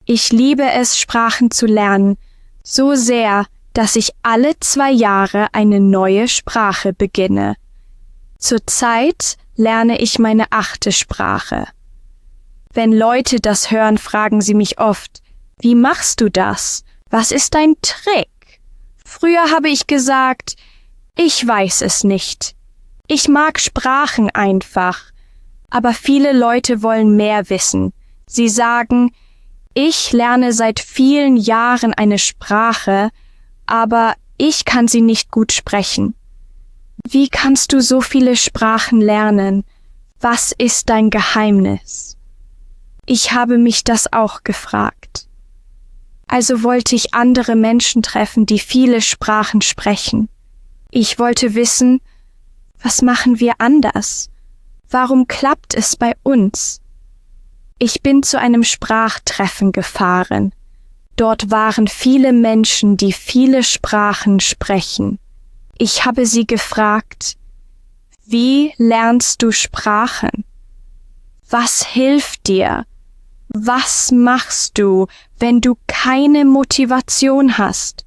Ich liebe es, Sprachen zu lernen, so sehr, dass ich alle 2 Jahre eine neue Sprache beginne. Zurzeit lerne ich meine 8. Sprache. Wenn Leute das hören, fragen sie mich oft, wie machst du das? Was ist dein Trick? Früher habe ich gesagt, ich weiß es nicht. Ich mag Sprachen einfach. Aber viele Leute wollen mehr wissen. Sie sagen, ich lerne seit vielen Jahren eine Sprache, aber ich kann sie nicht gut sprechen. Wie kannst du so viele Sprachen lernen? Was ist dein Geheimnis? Ich habe mich das auch gefragt. Also wollte ich andere Menschen treffen, die viele Sprachen sprechen. Ich wollte wissen, was machen wir anders? Warum klappt es bei uns? Ich bin zu einem Sprachtreffen gefahren. Dort waren viele Menschen, die viele Sprachen sprechen. Ich habe sie gefragt, wie lernst du Sprachen? Was hilft dir? Was machst du, wenn du keine Motivation hast?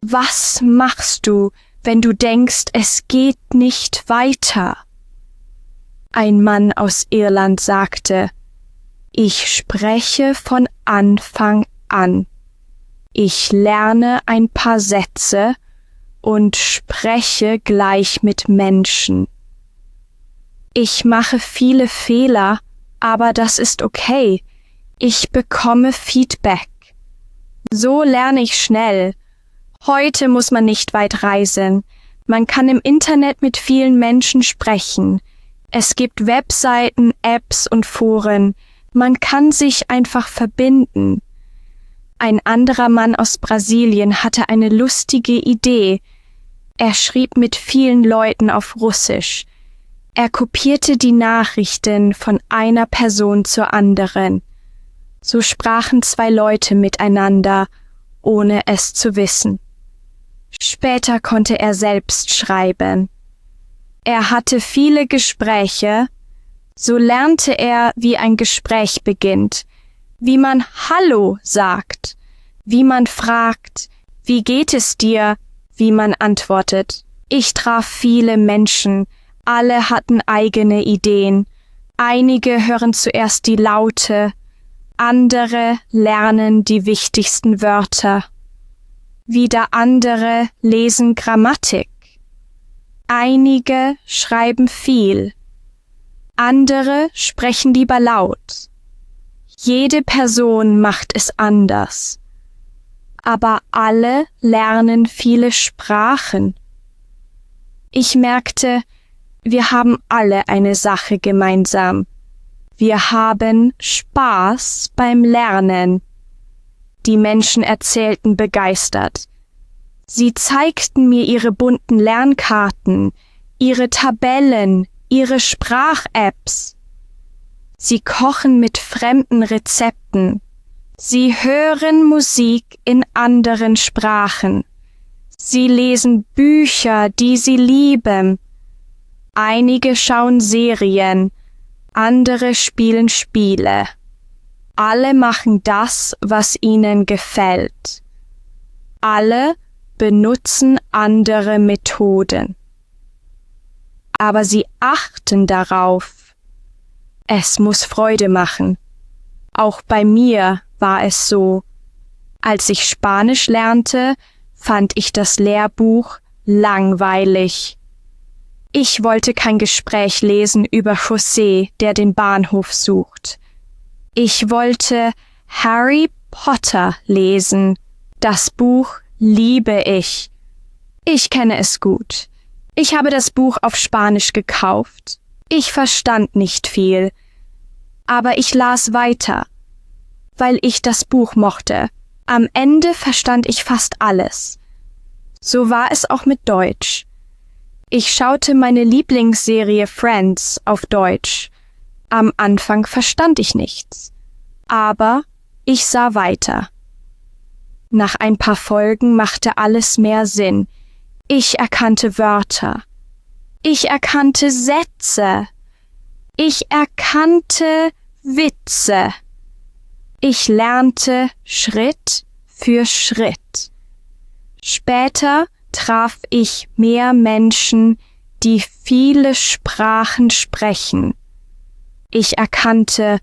Was machst du, wenn du denkst, es geht nicht weiter? Ein Mann aus Irland sagte, ich spreche von Anfang an. Ich lerne ein paar Sätze und spreche gleich mit Menschen. Ich mache viele Fehler, aber das ist okay. Ich bekomme Feedback. So lerne ich schnell. Heute muss man nicht weit reisen. Man kann im Internet mit vielen Menschen sprechen. Es gibt Webseiten, Apps und Foren. Man kann sich einfach verbinden. Ein anderer Mann aus Brasilien hatte eine lustige Idee. Er schrieb mit vielen Leuten auf Russisch. Er kopierte die Nachrichten von einer Person zur anderen. So sprachen 2 Leute miteinander, ohne es zu wissen. Später konnte er selbst schreiben. Er hatte viele Gespräche, so lernte er, wie ein Gespräch beginnt, wie man Hallo sagt, wie man fragt, wie geht es dir, wie man antwortet. Ich traf viele Menschen, alle hatten eigene Ideen. Einige hören zuerst die Laute, andere lernen die wichtigsten Wörter. Wieder andere lesen Grammatik. Einige schreiben viel. Andere sprechen lieber laut. Jede Person macht es anders. Aber alle lernen viele Sprachen. Ich merkte, wir haben alle eine Sache gemeinsam. Wir haben Spaß beim Lernen. Die Menschen erzählten begeistert. Sie zeigten mir ihre bunten Lernkarten, ihre Tabellen, ihre Sprach-Apps. Sie kochen mit fremden Rezepten. Sie hören Musik in anderen Sprachen. Sie lesen Bücher, die sie lieben. Einige schauen Serien, andere spielen Spiele. Alle machen das, was ihnen gefällt. Alle benutzen andere Methoden. Aber sie achten darauf. Es muss Freude machen. Auch bei mir war es so. Als ich Spanisch lernte, fand ich das Lehrbuch langweilig. Ich wollte kein Gespräch lesen über José, der den Bahnhof sucht. Ich wollte Harry Potter lesen. Das Buch liebe ich. Ich kenne es gut. Ich habe das Buch auf Spanisch gekauft. Ich verstand nicht viel. Aber ich las weiter, weil ich das Buch mochte. Am Ende verstand ich fast alles. So war es auch mit Deutsch. Ich schaute meine Lieblingsserie Friends auf Deutsch. Am Anfang verstand ich nichts. Aber ich sah weiter. Nach ein paar Folgen machte alles mehr Sinn. Ich erkannte Wörter. Ich erkannte Sätze. Ich erkannte Witze. Ich lernte Schritt für Schritt. Später traf ich mehr Menschen, die viele Sprachen sprechen. Ich erkannte,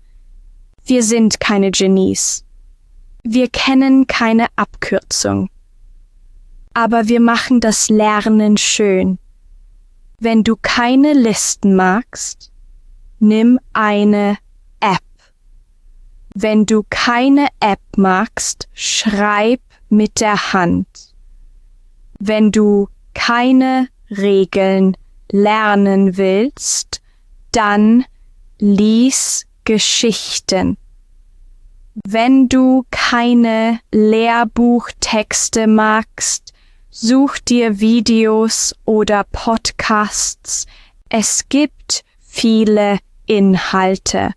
wir sind keine Genies. Wir kennen keine Abkürzung. Aber wir machen das Lernen schön. Wenn du keine Listen magst, nimm eine App. Wenn du keine App magst, schreib mit der Hand. Wenn du keine Regeln lernen willst, dann lies Geschichten. Wenn du keine Lehrbuchtexte magst, such dir Videos oder Podcasts. Es gibt viele Inhalte.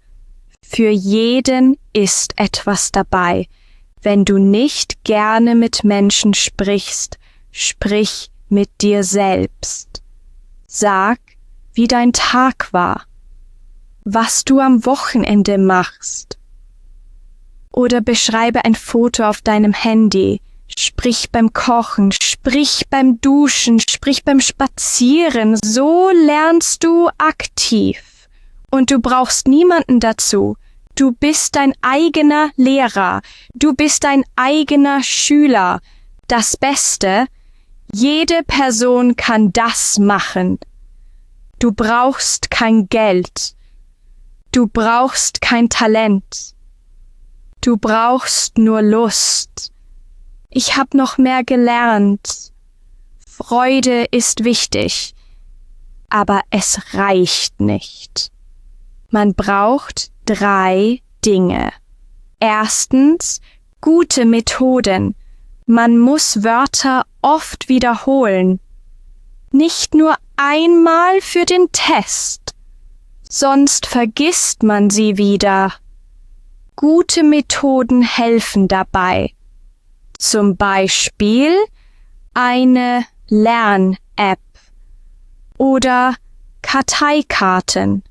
Für jeden ist etwas dabei. Wenn du nicht gerne mit Menschen sprichst, sprich mit dir selbst. Sag, wie dein Tag war, was du am Wochenende machst. Oder beschreibe ein Foto auf deinem Handy. Sprich beim Kochen, sprich beim Duschen, sprich beim Spazieren. So lernst du aktiv. Und du brauchst niemanden dazu. Du bist dein eigener Lehrer. Du bist dein eigener Schüler. Das Beste, jede Person kann das machen. Du brauchst kein Geld. Du brauchst kein Talent. Du brauchst nur Lust. Ich habe noch mehr gelernt. Freude ist wichtig, aber es reicht nicht. Man braucht 3 Dinge. Erstens, gute Methoden. Man muss Wörter oft wiederholen. Nicht nur einmal für den Test, sonst vergisst man sie wieder. Gute Methoden helfen dabei. Zum Beispiel eine Lern-App oder Karteikarten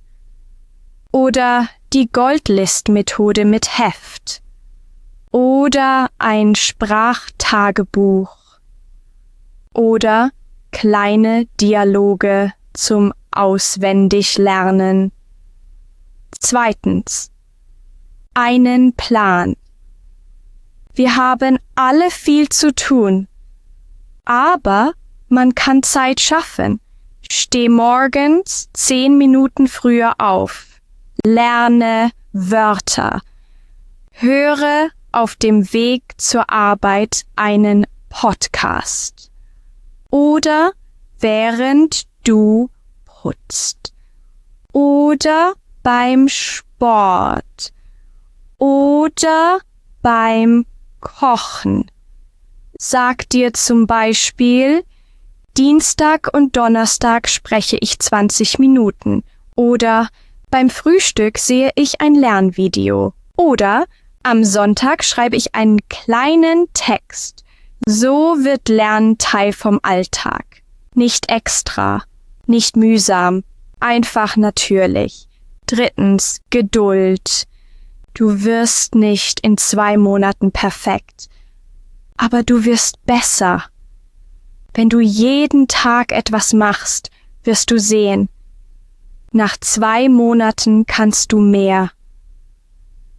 oder die Goldlist-Methode mit Heft oder ein Sprachtagebuch oder kleine Dialoge zum Auswendiglernen. Zweitens, einen Plan. Wir haben alle viel zu tun, aber man kann Zeit schaffen. Steh morgens 10 Minuten früher auf. Lerne Wörter. Höre auf dem Weg zur Arbeit einen Podcast. Oder während du putzt. Oder beim Sport. Oder beim Kochen. Sag dir zum Beispiel, Dienstag und Donnerstag spreche ich 20 Minuten. Oder beim Frühstück sehe ich ein Lernvideo. Oder am Sonntag schreibe ich einen kleinen Text. So wird Lernen Teil vom Alltag. Nicht extra, nicht mühsam, einfach natürlich. Drittens, Geduld. Du wirst nicht in 2 Monaten perfekt, aber du wirst besser. Wenn du jeden Tag etwas machst, wirst du sehen, nach 2 Monaten kannst du mehr.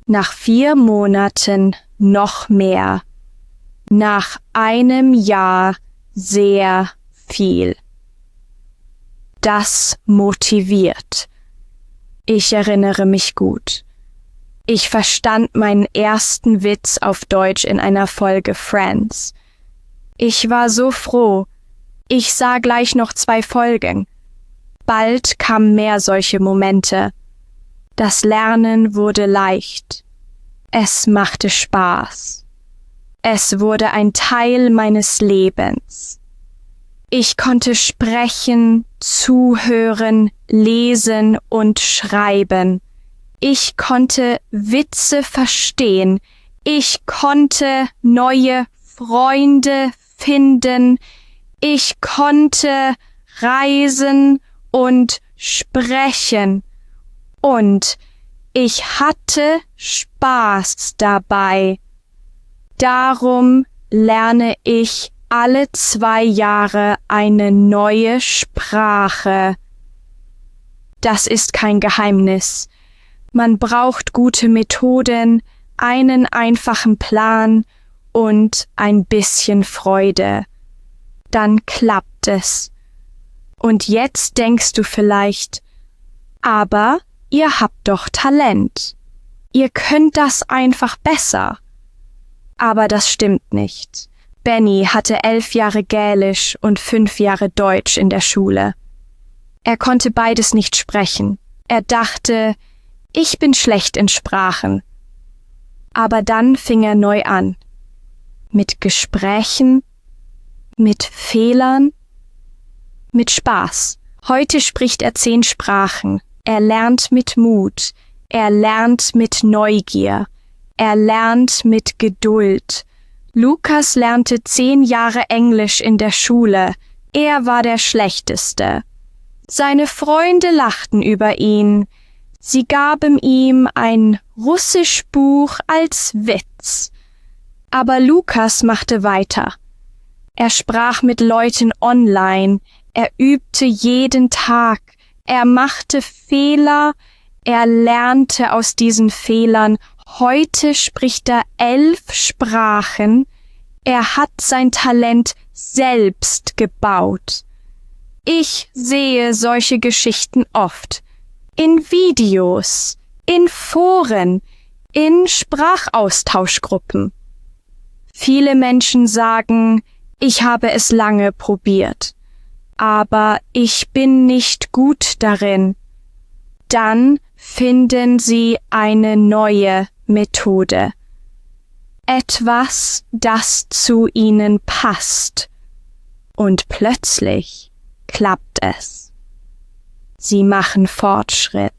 Nach 4 Monaten noch mehr. Nach einem Jahr sehr viel. Das motiviert. Ich erinnere mich gut. Ich verstand meinen ersten Witz auf Deutsch in einer Folge Friends. Ich war so froh. Ich sah gleich noch 2 Folgen. Bald kamen mehr solche Momente. Das Lernen wurde leicht. Es machte Spaß. Es wurde ein Teil meines Lebens. Ich konnte sprechen, zuhören, lesen und schreiben. Ich konnte Witze verstehen. Ich konnte neue Freunde finden. Ich konnte reisen und sprechen. Und Ich hatte Spaß dabei. Darum lerne ich alle 2 Jahre eine neue Sprache. Das ist kein Geheimnis. Man braucht gute Methoden, einen einfachen Plan und ein bisschen Freude. Dann klappt es. Und jetzt denkst du vielleicht, aber ihr habt doch Talent. Ihr könnt das einfach besser. Aber das stimmt nicht. Benny hatte 11 Jahre Gälisch und 5 Jahre Deutsch in der Schule. Er konnte beides nicht sprechen. Er dachte, ich bin schlecht in Sprachen. Aber dann fing er neu an. Mit Gesprächen, mit Fehlern, mit Spaß. Heute spricht er 10 Sprachen. Er lernt mit Mut. Er lernt mit Neugier. Er lernt mit Geduld. Lukas lernte 10 Jahre Englisch in der Schule. Er war der Schlechteste. Seine Freunde lachten über ihn. Sie gaben ihm ein Russischbuch als Witz. Aber Lukas machte weiter. Er sprach mit Leuten online. Er übte jeden Tag. Er machte Fehler. Er lernte aus diesen Fehlern. Heute spricht er 11 Sprachen. Er hat sein Talent selbst gebaut. Ich sehe solche Geschichten oft. In Videos, in Foren, in Sprachaustauschgruppen. Viele Menschen sagen, ich habe es lange probiert, aber ich bin nicht gut darin. Dann finden Sie eine neue Methode. Etwas, das zu Ihnen passt. Und plötzlich klappt es. Sie machen Fortschritt.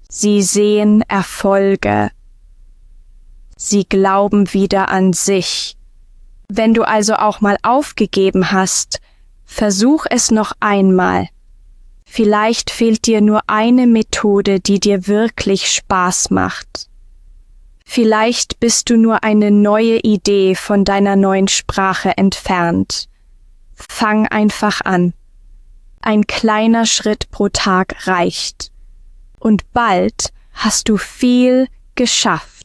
Sie sehen Erfolge. Sie glauben wieder an sich. Wenn du also auch mal aufgegeben hast, versuch es noch einmal. Vielleicht fehlt dir nur eine Methode, die dir wirklich Spaß macht. Vielleicht bist du nur eine neue Idee von deiner neuen Sprache entfernt. Fang einfach an. Ein kleiner Schritt pro Tag reicht. Und bald hast du viel geschafft.